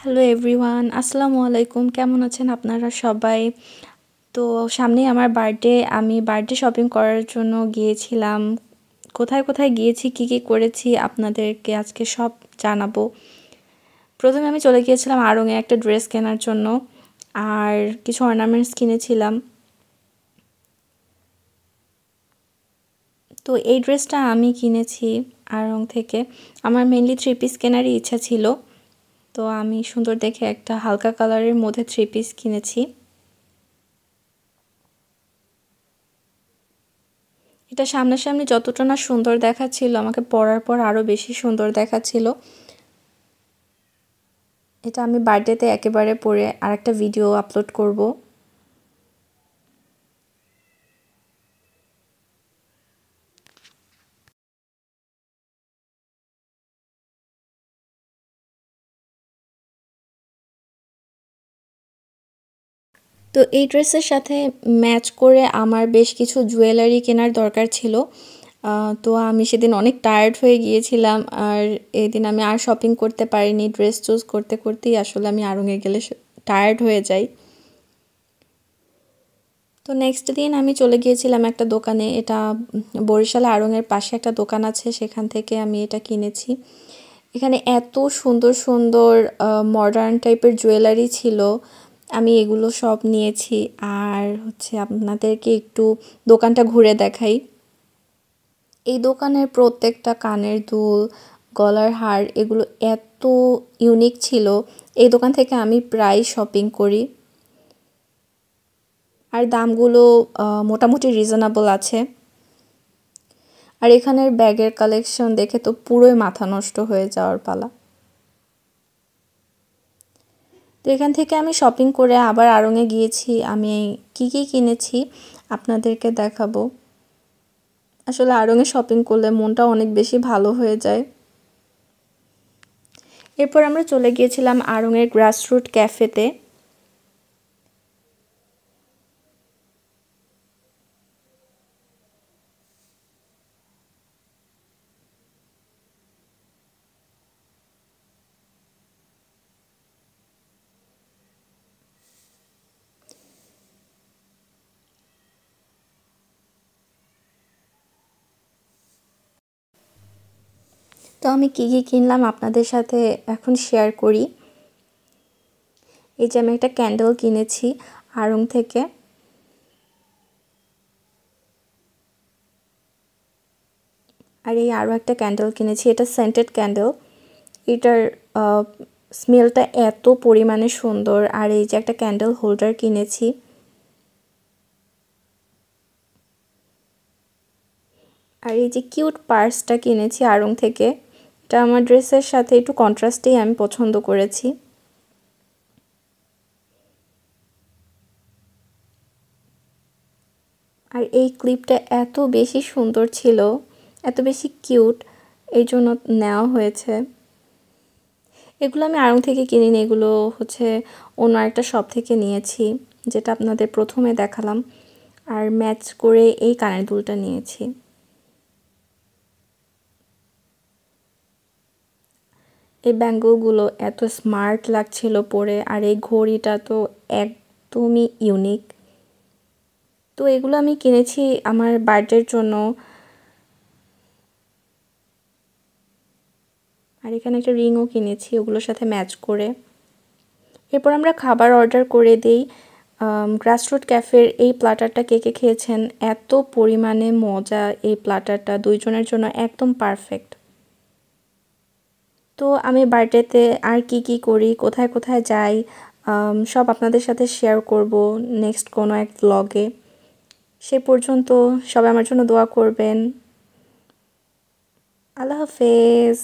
Hello everyone, আসসালামু আলাইকুম। কেমন আছেন আপনারা সবাই? তো সামনেই আমার বার্থডে। আমি বার্থডে শপিং করার জন্য গিয়েছিলাম। কোথায় কোথায় গিয়েছি, কী কী করেছি আপনাদেরকে আজকে সব জানাবো। প্রথমে আমি চলে গিয়েছিলাম আড়ংয়ে একটা ড্রেস কেনার জন্য, আর কিছু অর্নামেন্টস কিনেছিলাম। তো এই ড্রেসটা আমি কিনেছি আড়ং থেকে। আমার মেনলি 3 পিস কেনারই ইচ্ছা ছিল, তো আমি সুন্দর দেখে একটা হালকা কালারের মধ্যে 3 পিস কিনেছি। এটা সামনাসামনি যতটা না সুন্দর দেখাচ্ছিল, আমাকে পরার পর আরও বেশি সুন্দর দেখাচ্ছিল। এটা আমি বার্থডেতে একেবারে পরে আরেকটা ভিডিও আপলোড করব। তো এই ড্রেসের সাথে ম্যাচ করে আমার বেশ কিছু জুয়েলারি কেনার দরকার ছিল। তো আমি সেদিন অনেক টায়ার্ড হয়ে গিয়েছিলাম, আর এদিন আমি আর শপিং করতে পারিনি। ড্রেস চুজ করতে করতেই আসলে আমি আড়ংয়ে গেলে টায়ার্ড হয়ে যাই। তো নেক্সট দিন আমি চলে গিয়েছিলাম একটা দোকানে। এটা বরিশালে আড়ংয়ের পাশে একটা দোকান আছে, সেখান থেকে আমি এটা কিনেছি। এখানে এত সুন্দর সুন্দর মডার্ন টাইপের জুয়েলারি ছিল, আমি এগুলো সব নিয়েছি। আর হচ্ছে আপনাদেরকে একটু দোকানটা ঘুরে দেখাই। এই দোকানের প্রত্যেকটা কানের দুল, গলার হার, এগুলো এত ইউনিক ছিল। এই দোকান থেকে আমি প্রায় শপিং করি, আর দামগুলো মোটামুটি রিজনেবল আছে। আর এখানের ব্যাগের কালেকশন দেখে তো পুরোই মাথা নষ্ট হয়ে যাওয়ার পালা। তো এখান থেকে আমি শপিং করে আবার আড়ংয়ে গিয়েছি। আমি কি কি কিনেছি আপনাদেরকে দেখাবো। আসলে আড়ংয়ে শপিং করলে মনটা অনেক বেশি ভালো হয়ে যায়। এরপর আমরা চলে গিয়েছিলাম আড়ংয়ের গ্রাসরুট ক্যাফেতে। তো আমি কি কি কিনলাম আপনাদের সাথে এখন শেয়ার করি। এই যে আমি একটা ক্যান্ডেল কিনেছি আড়ং থেকে। আর এই আরও একটা ক্যান্ডেল কিনেছি, এটা সেন্টেড ক্যান্ডেল। এটার স্মেলটা এত পরিমাণে সুন্দর। আর এই যে একটা ক্যান্ডেল হোল্ডার কিনেছি। আর এই যে কিউট পার্সটা কিনেছি আড়ং থেকে। এটা আমার ড্রেসের সাথে একটু কন্ট্রাস্টেই আমি পছন্দ করেছি। আর এই ক্লিপটা এত বেশি সুন্দর ছিল, এত বেশি কিউট, এই জন্য নেওয়া হয়েছে। এগুলো আমি আড়ং থেকে কিনিনি, এগুলো হচ্ছে অন্য একটা শপ থেকে নিয়েছি, যেটা আপনাদের প্রথমে দেখালাম। আর ম্যাচ করে এই কানের দুলটা নিয়েছি। এই ব্যাঙ্গলগুলো এত স্মার্ট লাগছিল পরে, আর এই ঘড়িটা তো একদমই ইউনিক। তো এগুলো আমি কিনেছি আমার বার্থডের জন্য। আর এখানে একটা রিংও কিনেছি ওগুলোর সাথে ম্যাচ করে। এরপর আমরা খাবার অর্ডার করে দিই। গ্রাসরুট ক্যাফের এই প্ল্যাটারটা কে কে খেয়েছেন, এত পরিমাণে মজা এই প্ল্যাটারটা, দুইজনের জন্য একদম পারফেক্ট। তো আমি বার্থডেতে আর কি কি করি, কোথায় কোথায় যাই, সব আপনাদের সাথে শেয়ার করব নেক্সট কোনো এক ব্লগে। সে পর্যন্ত সবাই আমার জন্য দোয়া করবেন। আল্লাহ হাফেজ।